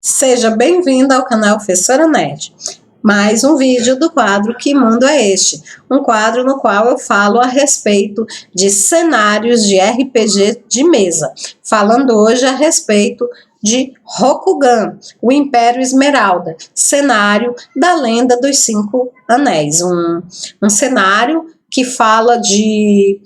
Seja bem-vinda ao canal Professora Nerd. Mais um vídeo do quadro Que Mundo é Este? Um quadro no qual eu falo a respeito de cenários de RPG de mesa. Falando hoje a respeito de Rokugan, o Império Esmeralda, cenário da Lenda dos Cinco Anéis. Um cenário que fala de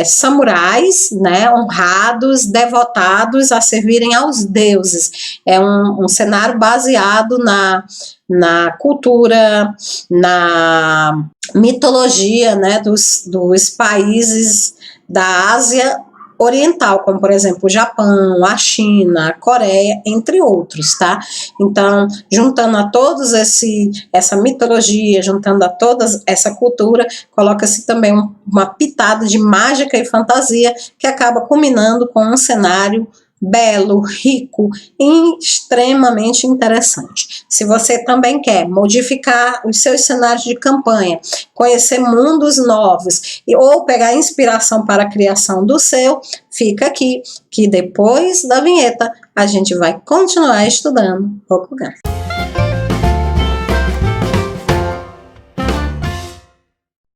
samurais, né, honrados, devotados a servirem aos deuses. É um cenário baseado na cultura, na mitologia, né, dos países da Ásia Oriental, como por exemplo o Japão, a China, a Coreia, entre outros, tá? Então, juntando a todos essa mitologia, juntando a toda essa cultura, coloca-se também uma pitada de mágica e fantasia que acaba culminando com um cenário belo, rico e extremamente interessante. Se você também quer modificar os seus cenários de campanha, conhecer mundos novos ou pegar inspiração para a criação do seu, fica aqui que depois da vinheta a gente vai continuar estudando Rokugan.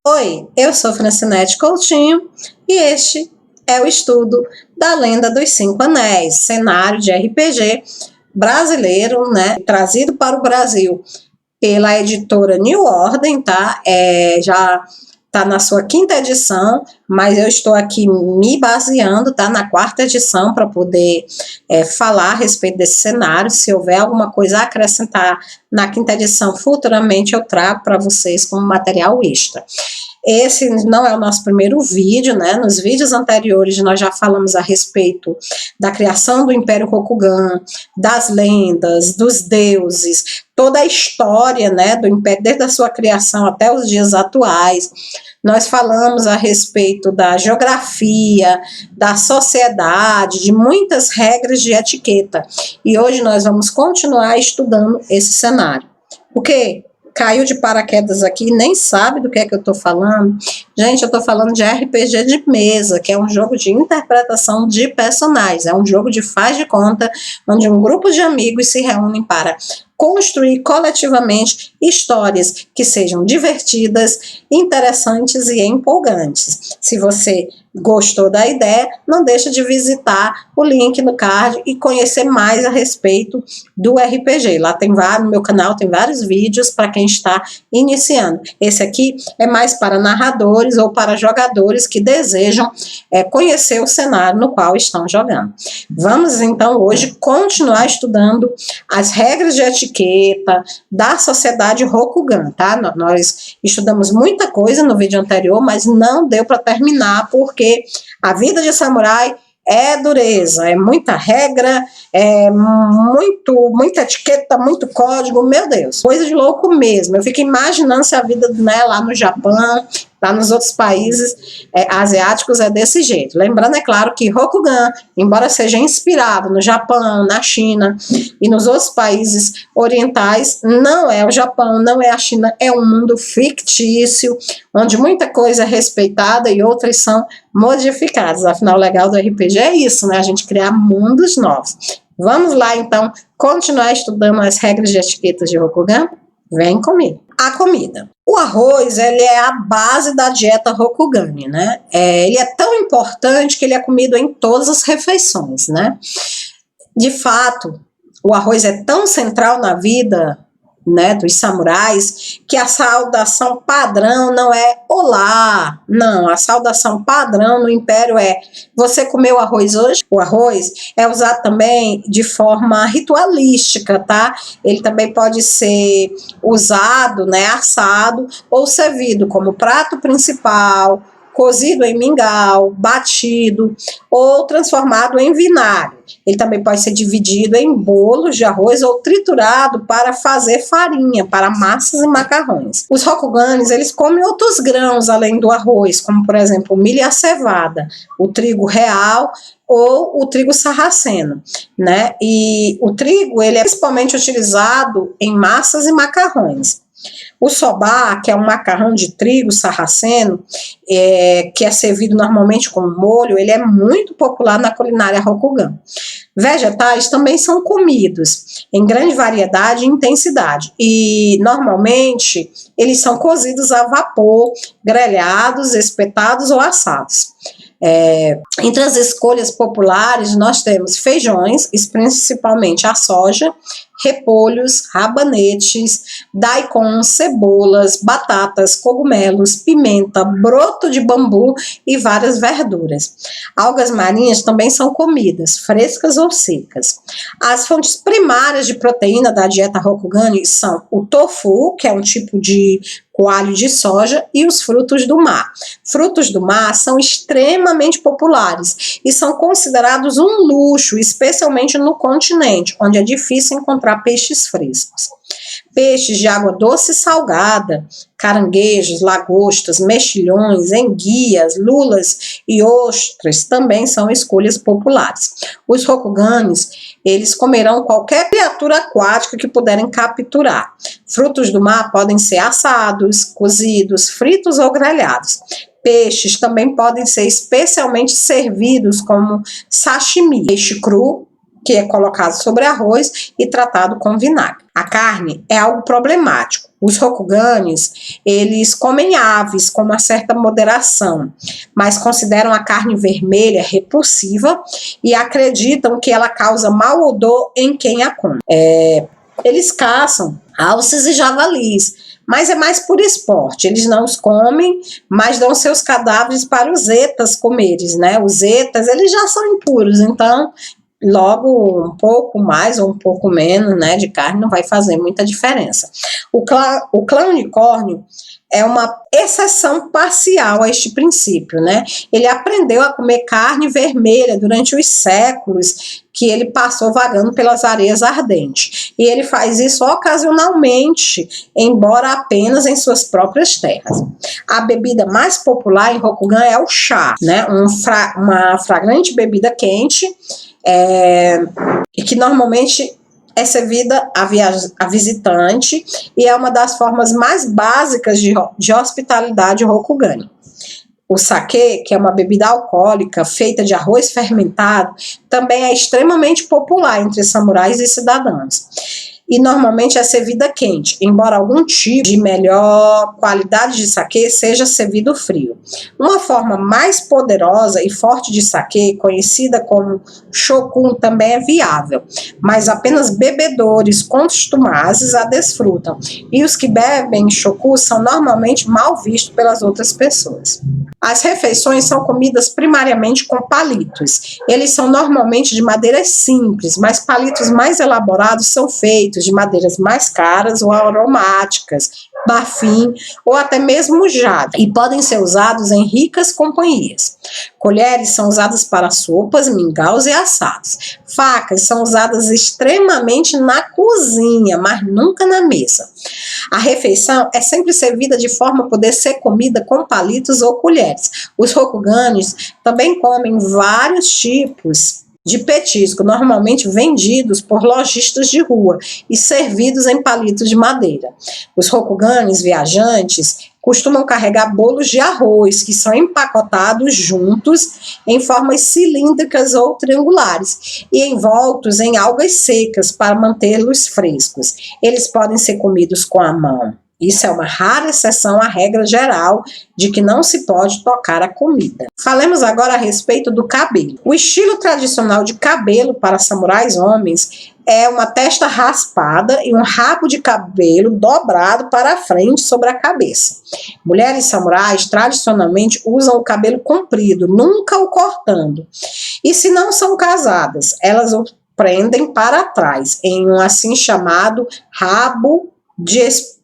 Oi, eu sou Francinete Coutinho e este é o estudo da Lenda dos Cinco Anéis, cenário de RPG brasileiro, né, trazido para o Brasil pela editora New Ordem, tá? Já está na sua quinta edição, mas eu estou aqui me baseando, tá, na quarta edição para poder falar a respeito desse cenário. Se houver alguma coisa a acrescentar na quinta edição, futuramente eu trago para vocês como material extra. Esse não é o nosso primeiro vídeo, né? Nos vídeos anteriores nós já falamos a respeito da criação do Império Rokugan, das lendas, dos deuses, toda a história, né, do Império, desde a sua criação até os dias atuais. Nós falamos a respeito da geografia, da sociedade, de muitas regras de etiqueta. E hoje nós vamos continuar estudando esse cenário. O quê? Caiu de paraquedas aqui, nem sabe do que é que eu estou falando. Gente, eu estou falando de RPG de mesa, que é um jogo de interpretação de personagens. É um jogo de faz de conta, onde um grupo de amigos se reúnem para construir coletivamente histórias que sejam divertidas, interessantes e empolgantes. Se você gostou da ideia, não deixa de visitar o link no card e conhecer mais a respeito do RPG. Lá tem no meu canal tem vários vídeos para quem está iniciando. Esse aqui é mais para narradores ou para jogadores que desejam conhecer o cenário no qual estão jogando. Vamos então hoje continuar estudando as regras de etiqueta da sociedade Rokugan, tá? Nós estudamos muita coisa no vídeo anterior, mas não deu para terminar porque a vida de samurai é dureza, é muita regra, é muita etiqueta, muito código, meu Deus, coisa de louco mesmo. Eu fico imaginando se a vida, né, lá no Japão, lá nos outros países asiáticos é desse jeito. Lembrando, é claro, que Rokugan, embora seja inspirado no Japão, na China e nos outros países orientais, não é o Japão, não é a China, é um mundo fictício, onde muita coisa é respeitada e outras são modificadas. Afinal, o legal do RPG é isso, né? A gente criar mundos novos. Vamos lá, então, continuar estudando as regras de etiqueta de Rokugan? Vem comigo. A comida. O arroz, ele é a base da dieta Rokugani, né? Ele é tão importante que ele é comido em todas as refeições, né? De fato, o arroz é tão central na vida, né, dos samurais, que a saudação padrão não é olá, não, a saudação padrão no Império é: você comeu arroz hoje? O arroz é usado também de forma ritualística, tá? Ele também pode ser usado, né, assado ou servido como prato principal, cozido em mingau, batido ou transformado em vinagre. Ele também pode ser dividido em bolos de arroz ou triturado para fazer farinha, para massas e macarrões. Os Rokuganes, eles comem outros grãos além do arroz, como por exemplo o milho e a cevada, o trigo real ou o trigo sarraceno, né? E o trigo, ele é principalmente utilizado em massas e macarrões. O sobá, que é um macarrão de trigo sarraceno, que é servido normalmente com molho, ele é muito popular na culinária Rokugan. Vegetais também são comidos em grande variedade e intensidade, e normalmente eles são cozidos a vapor, grelhados, espetados ou assados. Entre as escolhas populares, nós temos feijões, principalmente a soja, repolhos, rabanetes, daikon, cebolas, batatas, cogumelos, pimenta, broto de bambu e várias verduras. Algas marinhas também são comidas, frescas ou secas. As fontes primárias de proteína da dieta Rokugani são o tofu, que é um tipo de coalho de soja, e os frutos do mar. Frutos do mar são extremamente populares e são considerados um luxo, especialmente no continente, onde é difícil encontrar peixes frescos. Peixes de água doce e salgada, caranguejos, lagostas, mexilhões, enguias, lulas e ostras também são escolhas populares. Os Rokuganis, eles comerão qualquer criatura aquática que puderem capturar. Frutos do mar podem ser assados, cozidos, fritos ou grelhados. Peixes também podem ser especialmente servidos como sashimi, peixe cru, que é colocado sobre arroz e tratado com vinagre. A carne é algo problemático. Os Rokuganis, eles comem aves com uma certa moderação, mas consideram a carne vermelha repulsiva e acreditam que ela causa mau odor em quem a come. Eles caçam alces e javalis, mas é mais por esporte. Eles não os comem, mas dão seus cadáveres para os etas comerem, né? Os etas, eles já são impuros, então logo um pouco mais ou um pouco menos, né, de carne não vai fazer muita diferença. O clã unicórnio é uma exceção parcial a este princípio, né? Ele aprendeu a comer carne vermelha durante os séculos que ele passou vagando pelas areias ardentes. E ele faz isso ocasionalmente, embora apenas em suas próprias terras. A bebida mais popular em Rokugan é o chá, né? Uma fragrante bebida quente, e que normalmente é servida a visitante e é uma das formas mais básicas de hospitalidade Rokugani. O sake, que é uma bebida alcoólica feita de arroz fermentado, também é extremamente popular entre samurais e cidadãos. E normalmente é servida quente, embora algum tipo de melhor qualidade de sake seja servido frio. Uma forma mais poderosa e forte de sake, conhecida como shokun, também é viável, mas apenas bebedores contumazes a desfrutam, e os que bebem shoku são normalmente mal vistos pelas outras pessoas. As refeições são comidas primariamente com palitos. Eles são normalmente de madeiras simples, mas palitos mais elaborados são feitos de madeiras mais caras ou aromáticas, marfim ou até mesmo jade, e podem ser usados em ricas companhias. Colheres são usadas para sopas, mingaus e assados. Facas são usadas extremamente na cozinha, mas nunca na mesa. A refeição é sempre servida de forma a poder ser comida com palitos ou colheres. Os Rokuganis também comem vários tipos de petisco, normalmente vendidos por lojistas de rua e servidos em palitos de madeira. Os Rokuganis viajantes costumam carregar bolos de arroz, que são empacotados juntos em formas cilíndricas ou triangulares e envoltos em algas secas para mantê-los frescos. Eles podem ser comidos com a mão. Isso é uma rara exceção à regra geral de que não se pode tocar a comida. Falemos agora a respeito do cabelo. O estilo tradicional de cabelo para samurais homens é uma testa raspada e um rabo de cabelo dobrado para a frente sobre a cabeça. Mulheres samurais tradicionalmente usam o cabelo comprido, nunca o cortando. E se não são casadas, elas o prendem para trás em um assim chamado rabo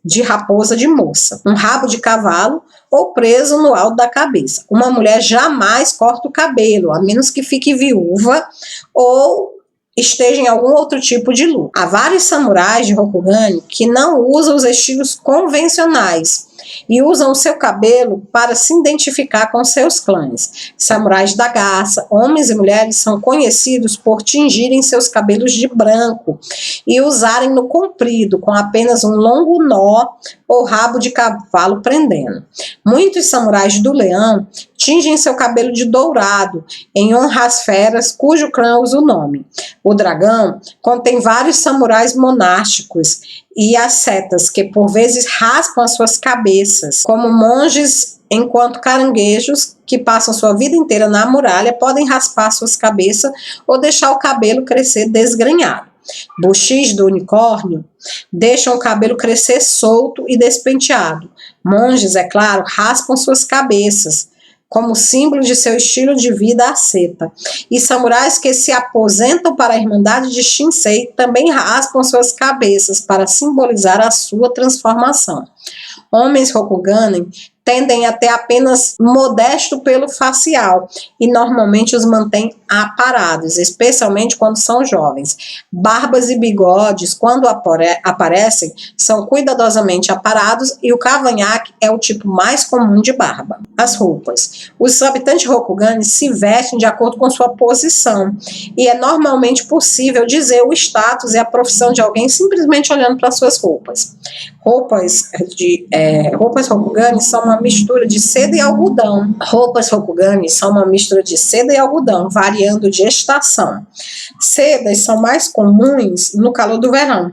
de raposa de moça, um rabo de cavalo ou preso no alto da cabeça. Uma mulher jamais corta o cabelo, a menos que fique viúva ou esteja em algum outro tipo de luta. Há vários samurais de Rokugani que não usam os estilos convencionais e usam o seu cabelo para se identificar com seus clãs. Samurais da garça, homens e mulheres, são conhecidos por tingirem seus cabelos de branco e usarem no comprido, com apenas um longo nó ou rabo de cavalo prendendo. Muitos samurais do leão tingem seu cabelo de dourado, em honra às feras cujo clã usa o nome. O dragão contém vários samurais monásticos e ascetas que por vezes raspam as suas cabeças, como monges, enquanto caranguejos que passam sua vida inteira na muralha podem raspar suas cabeças ou deixar o cabelo crescer desgrenhado. Buxis do unicórnio deixam o cabelo crescer solto e despenteado. Monges, é claro, raspam suas cabeças, como símbolo de seu estilo de vida asceta. E samurais que se aposentam para a Irmandade de Shinsei também raspam suas cabeças para simbolizar a sua transformação. Homens Rokugani tendem a ter apenas modesto pelo facial e normalmente os mantêm aparados, especialmente quando são jovens. Barbas e bigodes, quando aparecem, são cuidadosamente aparados e o cavanhaque é o tipo mais comum de barba. As roupas. Os habitantes Rokugani se vestem de acordo com sua posição e é normalmente possível dizer o status e a profissão de alguém simplesmente olhando para suas roupas. Roupas Rokugani são uma mistura de seda e algodão. Roupas Rokugani são uma mistura de seda e algodão, variando de estação. Sedas são mais comuns no calor do verão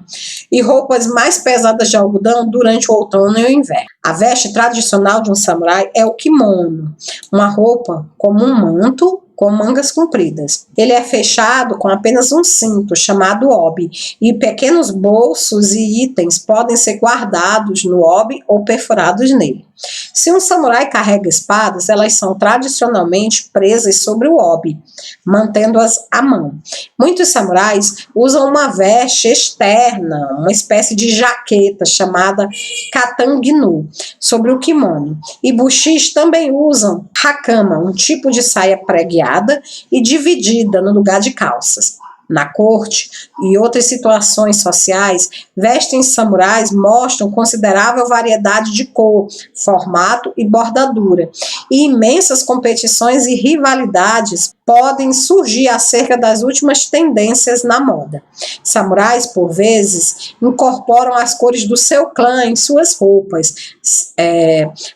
e roupas mais pesadas de algodão durante o outono e o inverno. A veste tradicional de um samurai é o kimono, uma roupa como um manto com mangas compridas. Ele é fechado com apenas um cinto, chamado obi, e pequenos bolsos e itens podem ser guardados no obi ou perfurados nele. Se um samurai carrega espadas, elas são tradicionalmente presas sobre o obi, mantendo-as à mão. Muitos samurais usam uma veste externa, uma espécie de jaqueta chamada katanginu, sobre o kimono. E bushis também usam hakama, um tipo de saia pregueada e dividida no lugar de calças. Na corte e outras situações sociais, vestes samurais mostram considerável variedade de cor, formato e bordadura, e imensas competições e rivalidades podem surgir acerca das últimas tendências na moda. Samurais, por vezes, incorporam as cores do seu clã em suas roupas,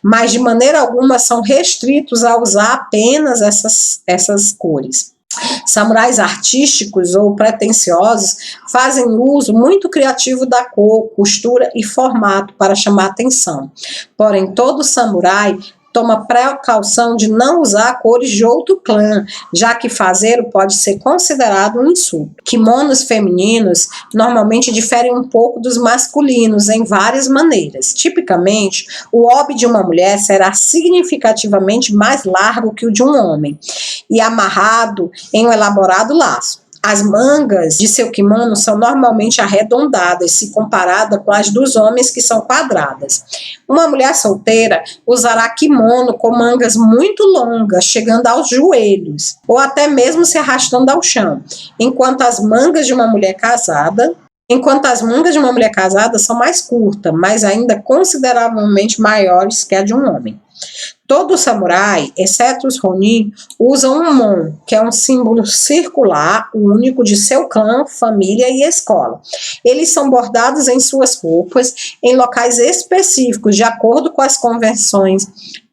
mas de maneira alguma são restritos a usar apenas essas cores. Samurais artísticos ou pretensiosos fazem uso muito criativo da cor, costura e formato para chamar atenção. Porém, todo samurai toma precaução de não usar cores de outro clã, já que fazê-lo pode ser considerado um insulto. Kimonos femininos normalmente diferem um pouco dos masculinos em várias maneiras. Tipicamente, o obi de uma mulher será significativamente mais largo que o de um homem e amarrado em um elaborado laço. As mangas de seu kimono são normalmente arredondadas, se comparada com as dos homens, que são quadradas. Uma mulher solteira usará kimono com mangas muito longas, chegando aos joelhos, ou até mesmo se arrastando ao chão, enquanto as mangas de uma mulher casada são mais curtas, mas ainda consideravelmente maiores que a de um homem. Todo samurai, exceto os Ronin, usam um mon, que é um símbolo circular único de seu clã, família e escola. Eles são bordados em suas roupas em locais específicos, de acordo com as convenções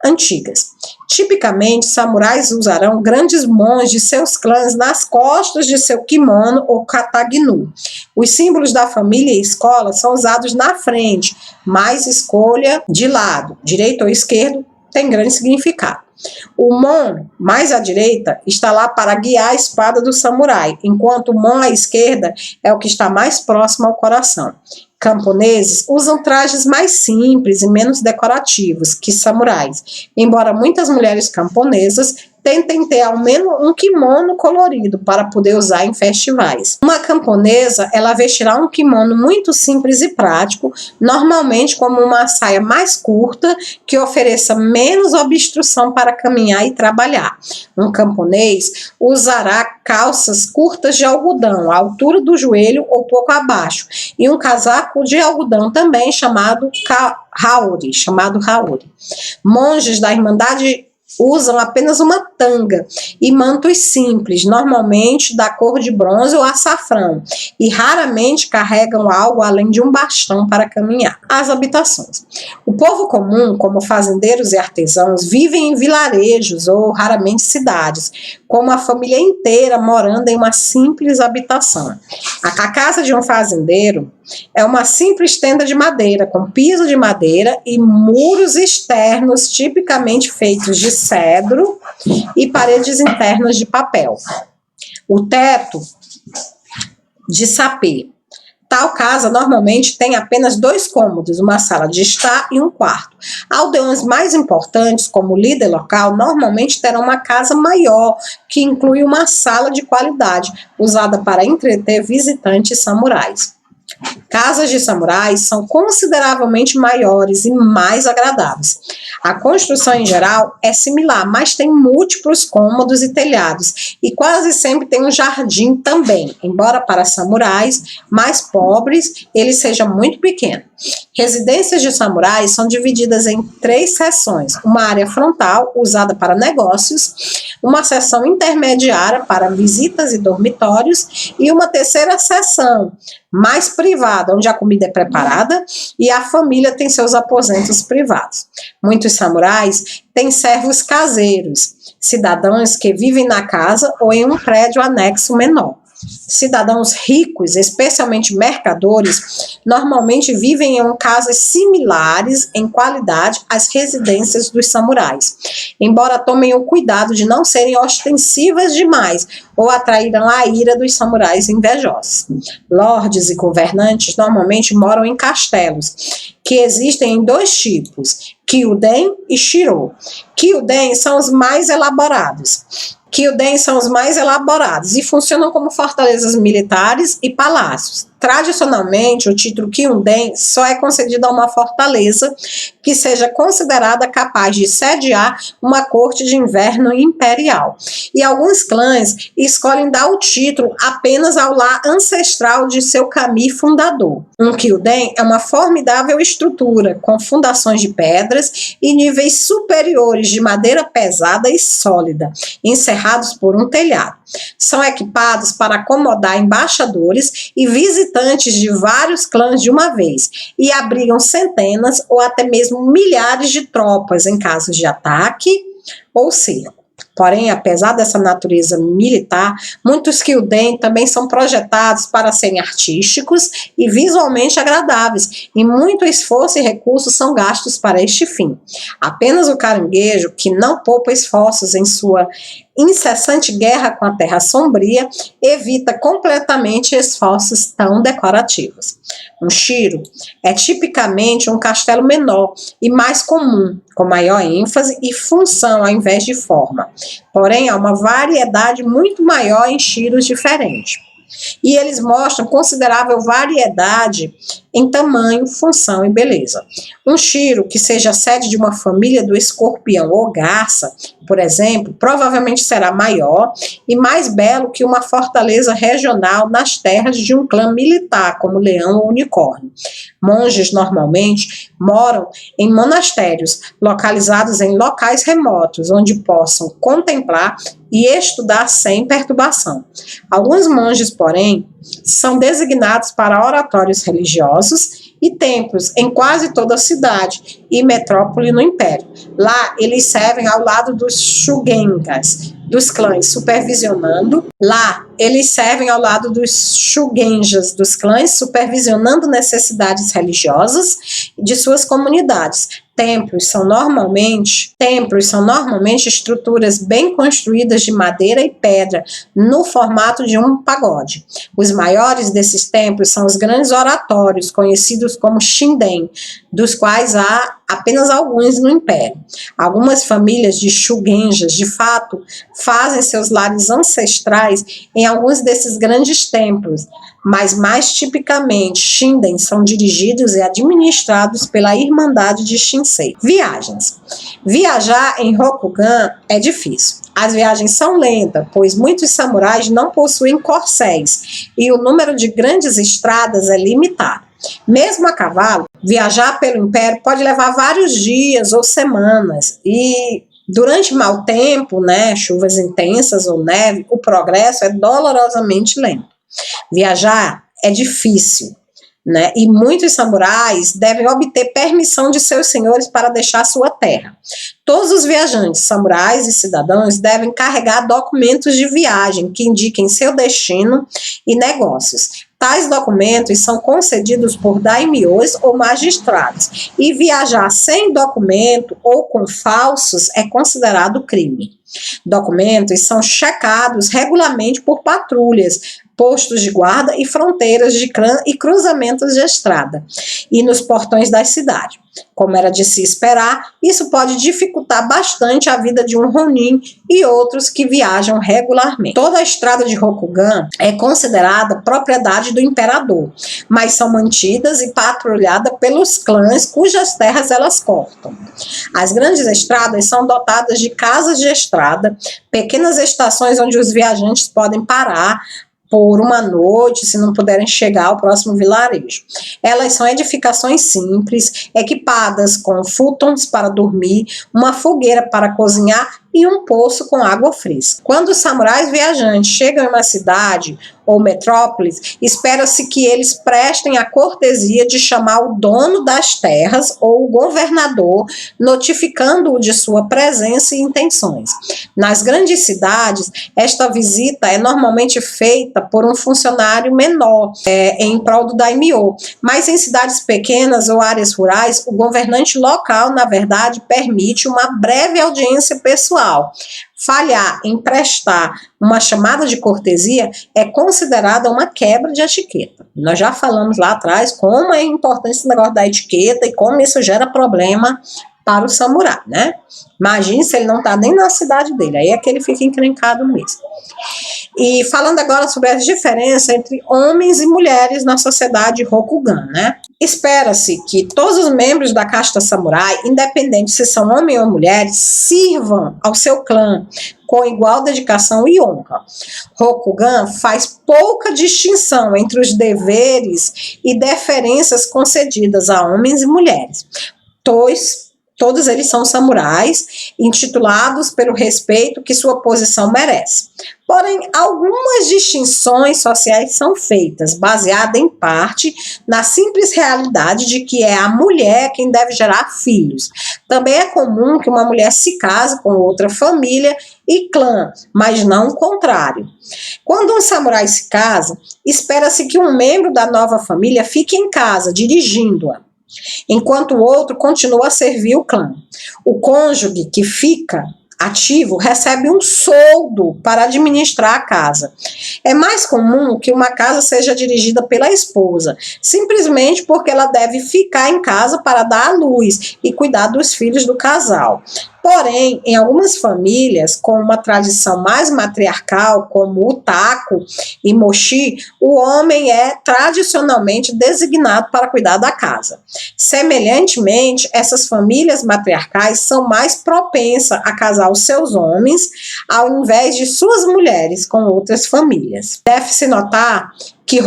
antigas. Tipicamente, samurais usarão grandes mons de seus clãs nas costas de seu kimono ou kataginu. Os símbolos da família e escola são usados na frente, mas escolha de lado, direito ou esquerdo, tem grande significado. O mon, mais à direita, está lá para guiar a espada do samurai, enquanto o mon à esquerda é o que está mais próximo ao coração. Camponeses usam trajes mais simples e menos decorativos que samurais, embora muitas mulheres camponesas tentem ter ao menos um kimono colorido para poder usar em festivais. Uma camponesa, ela vestirá um kimono muito simples e prático, normalmente como uma saia mais curta, que ofereça menos obstrução para caminhar e trabalhar. Um camponês usará calças curtas de algodão, à altura do joelho ou pouco abaixo, e um casaco de algodão também chamado haori. Monges da Irmandade usam apenas uma tanga e mantos simples, normalmente da cor de bronze ou açafrão, e raramente carregam algo além de um bastão para caminhar. As habitações. O povo comum, como fazendeiros e artesãos, vivem em vilarejos ou raramente cidades, com uma família inteira morando em uma simples habitação. A casa de um fazendeiro é uma simples tenda de madeira, com piso de madeira e muros externos tipicamente feitos de cedro e paredes internas de papel. O teto de sapê. Tal casa normalmente tem apenas 2 cômodos, uma sala de estar e um quarto. Aldeões mais importantes, como o líder local, normalmente terão uma casa maior, que inclui uma sala de qualidade, usada para entreter visitantes samurais. Casas de samurais são consideravelmente maiores e mais agradáveis. A construção em geral é similar, mas tem múltiplos cômodos e telhados, e quase sempre tem um jardim também, embora para samurais mais pobres ele seja muito pequeno. Residências de samurais são divididas em 3 seções: uma área frontal, usada para negócios, uma seção intermediária para visitas e dormitórios, e uma terceira seção, mais privada, onde a comida é preparada e a família tem seus aposentos privados. Muitos samurais têm servos caseiros, cidadãos que vivem na casa ou em um prédio anexo menor. Cidadãos ricos, especialmente mercadores, normalmente vivem em casas similares em qualidade às residências dos samurais, embora tomem o cuidado de não serem ostensivas demais ou atrairão a ira dos samurais invejosos. Lordes e governantes normalmente moram em castelos, que existem em 2 tipos, Kyuden e Shiro. Kyuden são os mais elaborados. E funcionam como fortalezas militares e palácios. Tradicionalmente, o título Kyuden só é concedido a uma fortaleza que seja considerada capaz de sediar uma corte de inverno imperial. E alguns clãs escolhem dar o título apenas ao lar ancestral de seu kami fundador. Um Kyuden é uma formidável estrutura, com fundações de pedras e níveis superiores de madeira pesada e sólida, encerrados por um telhado. São equipados para acomodar embaixadores e visitantes de vários clãs de uma vez, e abrigam centenas ou até mesmo milhares de tropas em casos de ataque ou cerco. Porém, apesar dessa natureza militar, muitos Kyuden também são projetados para serem artísticos e visualmente agradáveis, e muito esforço e recursos são gastos para este fim. Apenas o caranguejo, que não poupa esforços em sua incessante guerra com a Terra Sombria, evita completamente esforços tão decorativos. Um shiro é tipicamente um castelo menor e mais comum, com maior ênfase e função ao invés de forma. Porém, há uma variedade muito maior em shiros diferentes. E eles mostram considerável variedade em tamanho, função e beleza. Um shiro que seja sede de uma família do escorpião ou garça, por exemplo, provavelmente será maior e mais belo que uma fortaleza regional nas terras de um clã militar, como leão ou unicórnio. Monges normalmente moram em monastérios, localizados em locais remotos, onde possam contemplar e estudar sem perturbação. Alguns monges, porém, são designados para oratórios religiosos e templos em quase toda a cidade e metrópole no Império. Lá, eles servem ao lado dos Shugenjas, dos clãs, supervisionando necessidades religiosas de suas comunidades. Templos são normalmente estruturas bem construídas de madeira e pedra, no formato de um pagode. Os maiores desses templos são os grandes oratórios, conhecidos como Shinden, dos quais há apenas alguns no Império. Algumas famílias de Shugenjas, de fato, fazem seus lares ancestrais em alguns desses grandes templos, mas mais tipicamente, Shinden são dirigidos e administrados pela Irmandade de Shinsei. Viagens. Viajar em Rokugan é difícil. As viagens são lentas, pois muitos samurais não possuem corcéis e o número de grandes estradas é limitado. Mesmo a cavalo, viajar pelo Império pode levar vários dias ou semanas e durante mau tempo, chuvas intensas ou neve, o progresso é dolorosamente lento. Viajar é difícil, e muitos samurais devem obter permissão de seus senhores para deixar sua terra. Todos os viajantes, samurais e cidadãos devem carregar documentos de viagem que indiquem seu destino e negócios. Tais documentos são concedidos por daimyos ou magistrados, e viajar sem documento ou com falsos é considerado crime. Documentos são checados regularmente por patrulhas, postos de guarda e fronteiras de clã e cruzamentos de estrada, e nos portões das cidades. Como era de se esperar, isso pode dificultar bastante a vida de um Ronin e outros que viajam regularmente. Toda a estrada de Rokugan é considerada propriedade do imperador, mas são mantidas e patrulhadas pelos clãs cujas terras elas cortam. As grandes estradas são dotadas de casas de estrada, pequenas estações onde os viajantes podem parar por uma noite, se não puderem chegar ao próximo vilarejo. Elas são edificações simples, equipadas com futons para dormir, uma fogueira para cozinhar e um poço com água fresca. Quando os samurais viajantes chegam em uma cidade ou metrópolis, espera-se que eles prestem a cortesia de chamar o dono das terras ou o governador, notificando-o de sua presença e intenções. Nas grandes cidades, esta visita é normalmente feita por um funcionário menor, em prol do daimyo, mas em cidades pequenas ou áreas rurais, o governante local, na verdade, permite uma breve audiência pessoal. Falhar em prestar uma chamada de cortesia é considerada uma quebra de etiqueta. Nós já falamos lá atrás como é importante esse negócio da etiqueta e como isso gera problema para o samurai, Imagine se ele não está nem na cidade dele, aí é que ele fica encrencado mesmo. E falando agora sobre as diferenças entre homens e mulheres na sociedade Rokugan, Espera-se que todos os membros da casta samurai, independente se são homens ou mulheres, sirvam ao seu clã com igual dedicação e honra. Rokugan faz pouca distinção entre os deveres e deferências concedidas a homens e mulheres. Todos eles são samurais, intitulados pelo respeito que sua posição merece. Porém, algumas distinções sociais são feitas, baseadas em parte na simples realidade de que é a mulher quem deve gerar filhos. Também é comum que uma mulher se case com outra família e clã, mas não o contrário. Quando um samurai se casa, espera-se que um membro da nova família fique em casa, dirigindo-a, enquanto o outro continua a servir o clã. O cônjuge que fica ativo recebe um soldo para administrar a casa. É mais comum que uma casa seja dirigida pela esposa, simplesmente porque ela deve ficar em casa para dar à luz e cuidar dos filhos do casal. Porém, em algumas famílias com uma tradição mais matriarcal, como o Taco e Moshi, o homem é tradicionalmente designado para cuidar da casa. Semelhantemente, essas famílias matriarcais são mais propensas a casar os seus homens ao invés de suas mulheres com outras famílias. Deve-se notar que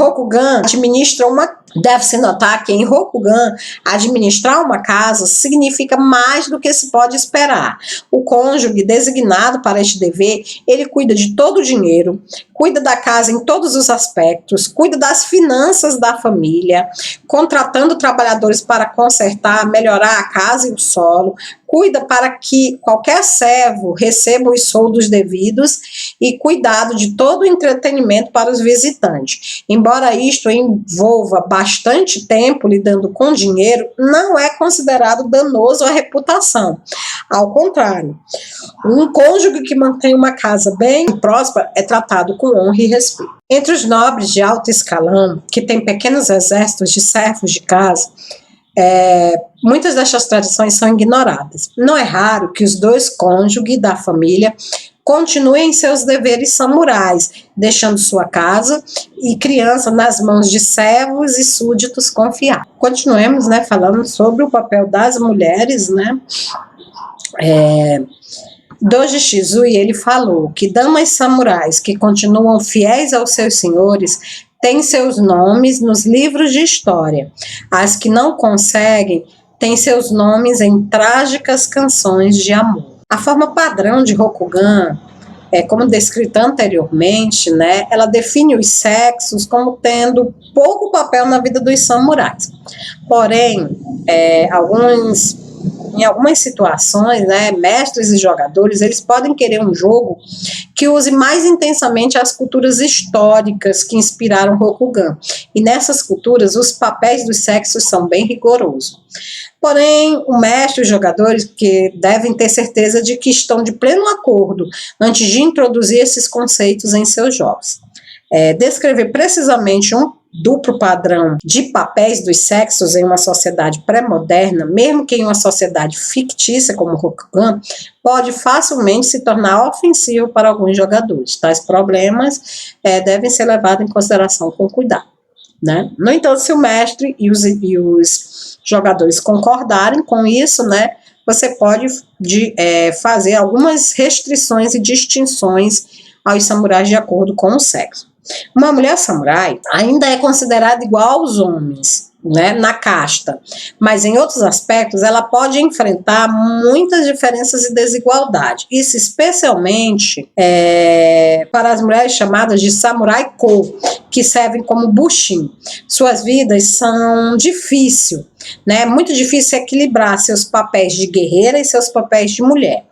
em Rokugan, administrar uma casa significa mais do que se pode esperar. O cônjuge designado para este dever, ele cuida de todo o dinheiro, cuida da casa em todos os aspectos, cuida das finanças da família, contratando trabalhadores para consertar, melhorar a casa e o solo, cuida para que qualquer servo receba os soldos devidos e cuidado de todo o entretenimento para os visitantes. Embora isto envolva bastante tempo lidando com dinheiro, não é considerado danoso à reputação. Ao contrário, um cônjuge que mantém uma casa bem próspera é tratado com honra e respeito. Entre os nobres de alto escalão, que têm pequenos exércitos de servos de casa, Muitas destas tradições são ignoradas. Não é raro que os dois cônjuges da família continuem seus deveres samurais, deixando sua casa e criança nas mãos de servos e súditos confiados. Continuemos, né, falando sobre o papel das mulheres, né? Doji Shizui, ele falou que damas samurais que continuam fiéis aos seus senhores têm seus nomes nos livros de história. As que não conseguem têm seus nomes em trágicas canções de amor. A forma padrão de Rokugan, como descrita anteriormente, né, ela define os sexos como tendo pouco papel na vida dos samurais. Porém, em algumas situações, né, mestres e jogadores, eles podem querer um jogo que use mais intensamente as culturas históricas que inspiraram Rokugan. E nessas culturas, os papéis dos sexos são bem rigorosos. Porém, o mestre e os jogadores que devem ter certeza de que estão de pleno acordo antes de introduzir esses conceitos em seus jogos. Descrever precisamente um duplo padrão de papéis dos sexos em uma sociedade pré-moderna, mesmo que em uma sociedade fictícia como o Rokugan, pode facilmente se tornar ofensivo para alguns jogadores. Tais problemas devem ser levados em consideração com cuidado, né? No entanto, se o mestre e os jogadores concordarem com isso, né, você pode fazer algumas restrições e distinções aos samurais de acordo com o sexo. Uma mulher samurai ainda é considerada igual aos homens, né, na casta, mas em outros aspectos ela pode enfrentar muitas diferenças e desigualdade. Isso especialmente para as mulheres chamadas de samurai-ko, que servem como bushin. Suas vidas são difíceis, né? Muito difícil equilibrar seus papéis de guerreira e seus papéis de mulher.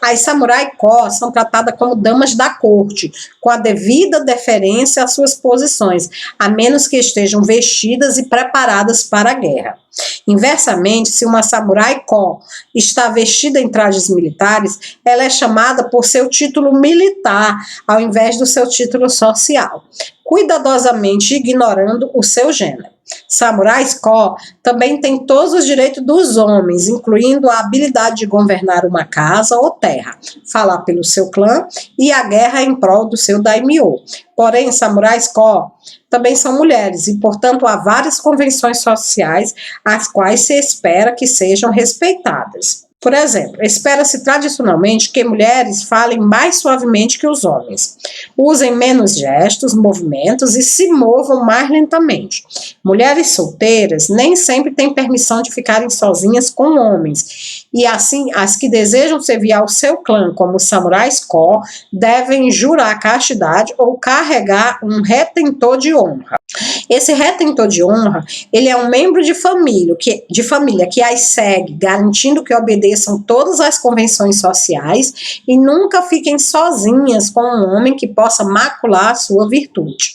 As samurai-ko são tratadas como damas da corte, com a devida deferência às suas posições, a menos que estejam vestidas e preparadas para a guerra. Inversamente, se uma samurai-ko está vestida em trajes militares, ela é chamada por seu título militar, ao invés do seu título social, cuidadosamente ignorando o seu gênero. Samurais-ko também têm todos os direitos dos homens, incluindo a habilidade de governar uma casa ou terra, falar pelo seu clã e a guerra em prol do seu daimyo. Porém, samurais-ko também são mulheres e, portanto, há várias convenções sociais as quais se espera que sejam respeitadas. Por exemplo, espera-se tradicionalmente que mulheres falem mais suavemente que os homens, usem menos gestos, movimentos e se movam mais lentamente. Mulheres solteiras nem sempre têm permissão de ficarem sozinhas com homens, e assim as que desejam servir ao seu clã como samurais-ko devem jurar castidade ou carregar um retentor de honra. Esse retentor de honra, ele é um membro de família que as segue, garantindo que obedeçam todas as convenções sociais e nunca fiquem sozinhas com um homem que possa macular a sua virtude.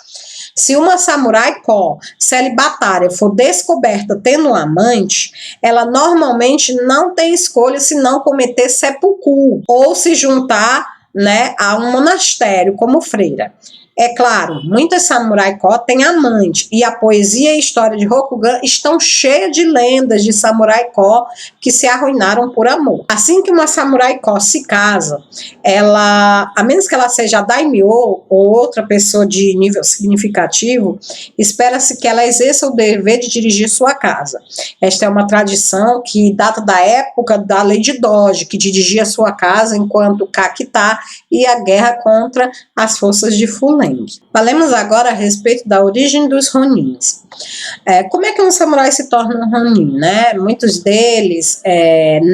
Se uma samurai-ko celibatária for descoberta tendo um amante, ela normalmente não tem escolha senão cometer seppuku ou se juntar, né, a um monastério como freira. É claro, muitas samurai-ko têm amante, e a poesia e história de Rokugan estão cheias de lendas de samurai-ko que se arruinaram por amor. Assim que uma samurai-ko se casa, a menos que ela seja daimyo ou outra pessoa de nível significativo, espera-se que ela exerça o dever de dirigir sua casa. Esta é uma tradição que data da época da lei de Doji, que dirigia sua casa enquanto Kakita ia à guerra contra as forças de Fulen. Falemos agora a respeito da origem dos Ronins. Como é que um samurai se torna um Ronin, né? Muitos deles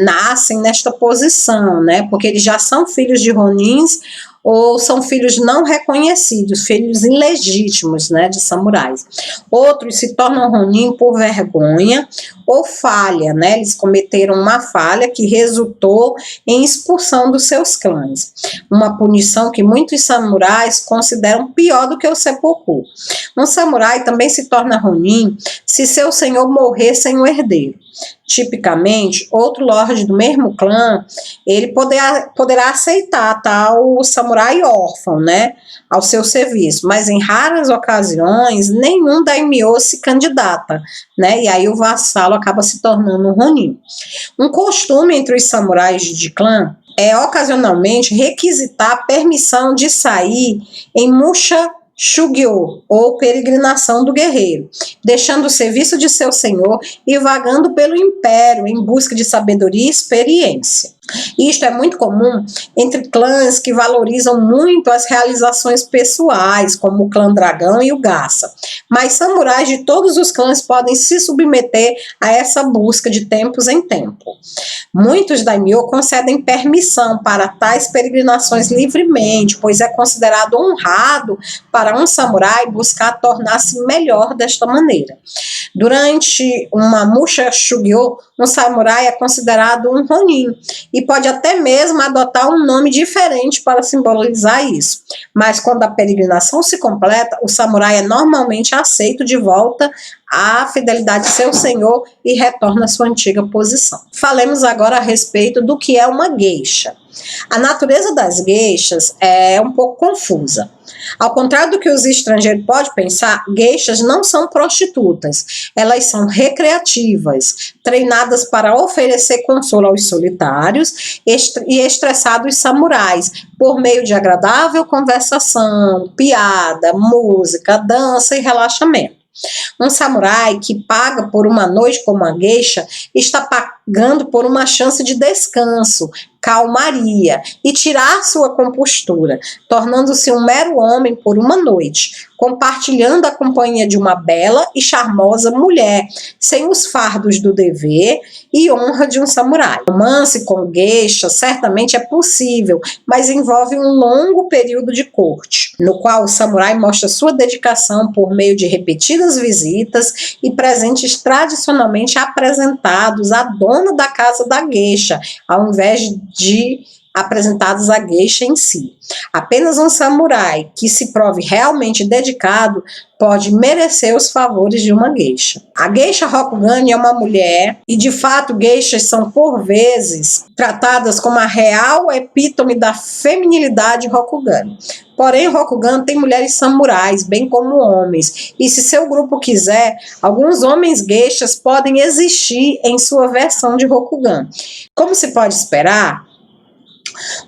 nascem nesta posição, né? Porque eles já são filhos de Ronins ou são filhos não reconhecidos, filhos ilegítimos, né, de samurais. Outros se tornam Ronin por vergonha ou falha, né? Eles cometeram uma falha que resultou em expulsão dos seus clãs. Uma punição que muitos samurais consideram pior do que o seppuku. Um samurai também se torna Ronin se seu senhor morrer sem o herdeiro. Tipicamente, outro lorde do mesmo clã, ele poderá aceitar tal samurai órfão, né, ao seu serviço, mas em raras ocasiões, nenhum daimyo se candidata, né, e aí o vassalo acaba se tornando um ronin. Um costume entre os samurais de clã é ocasionalmente requisitar permissão de sair em musha Shugyo, ou peregrinação do guerreiro, deixando o serviço de seu senhor e vagando pelo império em busca de sabedoria e experiência. Isto é muito comum entre clãs que valorizam muito as realizações pessoais, como o clã Dragão e o Garça. Mas samurais de todos os clãs podem se submeter a essa busca de tempos em tempo. Muitos daimyo concedem permissão para tais peregrinações livremente, pois é considerado honrado para um samurai buscar tornar-se melhor desta maneira. Durante uma musha shugyo, um samurai é considerado um ronin e pode até mesmo adotar um nome diferente para simbolizar isso. Mas quando a peregrinação se completa, o samurai é normalmente aceito de volta à fidelidade de seu senhor e retorna à sua antiga posição. Falemos agora a respeito do que é uma geisha. A natureza das geishas é um pouco confusa. Ao contrário do que os estrangeiros podem pensar, geishas não são prostitutas. Elas são recreativas, treinadas para oferecer consolo aos solitários e estressados samurais, por meio de agradável conversação, piada, música, dança e relaxamento. Um samurai que paga por uma noite como uma geisha está pagando por uma chance de descanso, calmaria e tirar sua compostura, tornando-se um mero homem por uma noite, compartilhando a companhia de uma bela e charmosa mulher, sem os fardos do dever e honra de um samurai. O romance com geisha certamente é possível, mas envolve um longo período de corte, no qual o samurai mostra sua dedicação por meio de repetidas visitas e presentes tradicionalmente apresentados à dona da casa da geisha, ao invés de apresentados à geisha em si. Apenas um samurai que se prove realmente dedicado pode merecer os favores de uma geisha. A geisha Rokugani é uma mulher e, de fato, geishas são, por vezes, tratadas como a real epítome da feminilidade Rokugani. Porém, Rokugan tem mulheres samurais, bem como homens, e se seu grupo quiser, alguns homens geishas podem existir em sua versão de Rokugan. Como se pode esperar,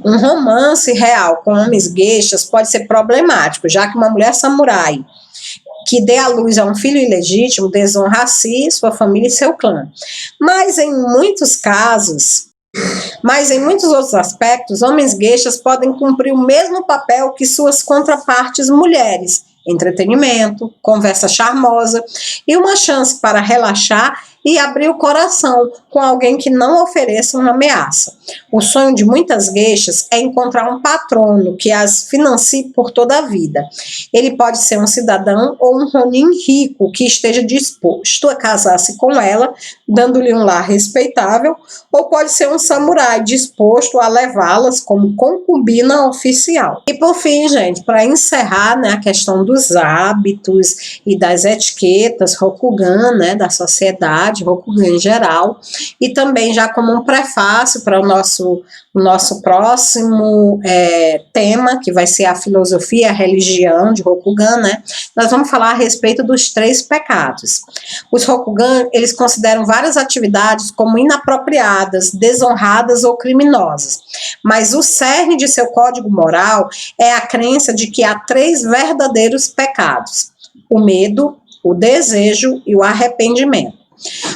um romance real com homens geishas pode ser problemático, já que uma mulher samurai que dê à luz a um filho ilegítimo desonra a si, sua família e seu clã. Mas em muitos outros aspectos, homens geishas podem cumprir o mesmo papel que suas contrapartes mulheres: entretenimento, conversa charmosa e uma chance para relaxar e abrir o coração com alguém que não ofereça uma ameaça. O sonho de muitas geishas é encontrar um patrono que as financie por toda a vida. Ele pode ser um cidadão ou um ronin rico que esteja disposto a casar-se com ela, dando-lhe um lar respeitável, ou pode ser um samurai disposto a levá-las como concubina oficial. E por fim, gente, para encerrar, né, a questão dos hábitos e das etiquetas Rokugan, né, da sociedade Rokugan em geral, e também já como um prefácio para o nosso próximo tema, que vai ser a filosofia, a religião de Rokugan, né? Nós vamos falar a respeito dos 3 pecados. Os Rokugan, eles consideram várias atividades como inapropriadas, desonradas ou criminosas, mas o cerne de seu código moral é a crença de que há 3 verdadeiros pecados: o medo, o desejo e o arrependimento.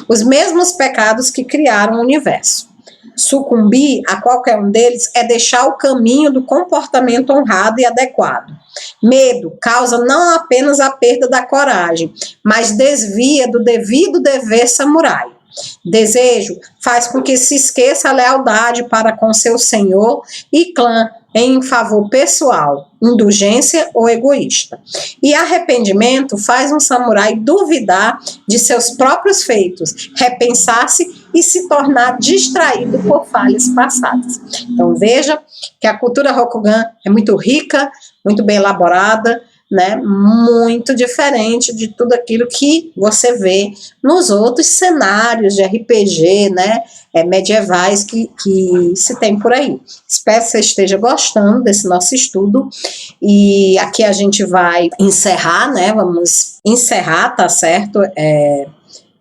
Os mesmos pecados que criaram o universo. Sucumbir a qualquer um deles é deixar o caminho do comportamento honrado e adequado. Medo causa não apenas a perda da coragem, mas desvia do devido dever samurai. Desejo faz com que se esqueça a lealdade para com seu senhor e clã em favor pessoal, indulgência ou egoísta. E arrependimento faz um samurai duvidar de seus próprios feitos, repensar-se e se tornar distraído por falhas passadas. Então veja que a cultura Rokugan é muito rica, muito bem elaborada, né, muito diferente de tudo aquilo que você vê nos outros cenários de RPG, né, medievais que se tem por aí. Espero que você esteja gostando desse nosso estudo, e aqui a gente vai encerrar, né, vamos encerrar, tá certo,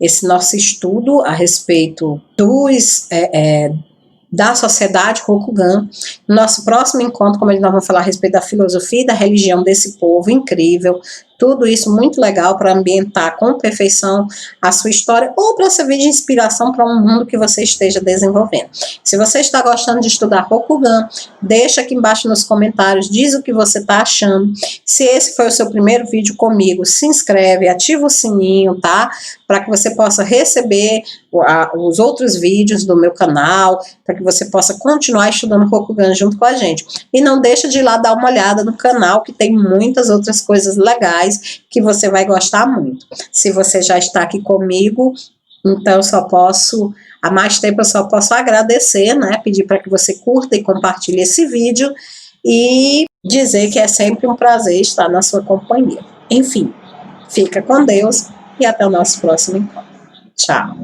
esse nosso estudo a respeito da sociedade Rokugan. No nosso próximo encontro, como nós vamos falar a respeito da filosofia e da religião desse povo incrível, tudo isso muito legal para ambientar com perfeição a sua história ou para servir de inspiração para um mundo que você esteja desenvolvendo. Se você está gostando de estudar Rokugan, deixa aqui embaixo nos comentários, diz o que você está achando. Se esse foi o seu primeiro vídeo comigo, se inscreve, ativa o sininho, tá? Para que você possa receber os outros vídeos do meu canal, para que você possa continuar estudando Rokugan junto com a gente. E não deixa de ir lá dar uma olhada no canal, que tem muitas outras coisas legais que você vai gostar muito. Se você já está aqui comigo, então há mais tempo eu só posso agradecer, né? Pedir para que você curta e compartilhe esse vídeo e dizer que é sempre um prazer estar na sua companhia. Enfim, fica com Deus e até o nosso próximo encontro. Tchau!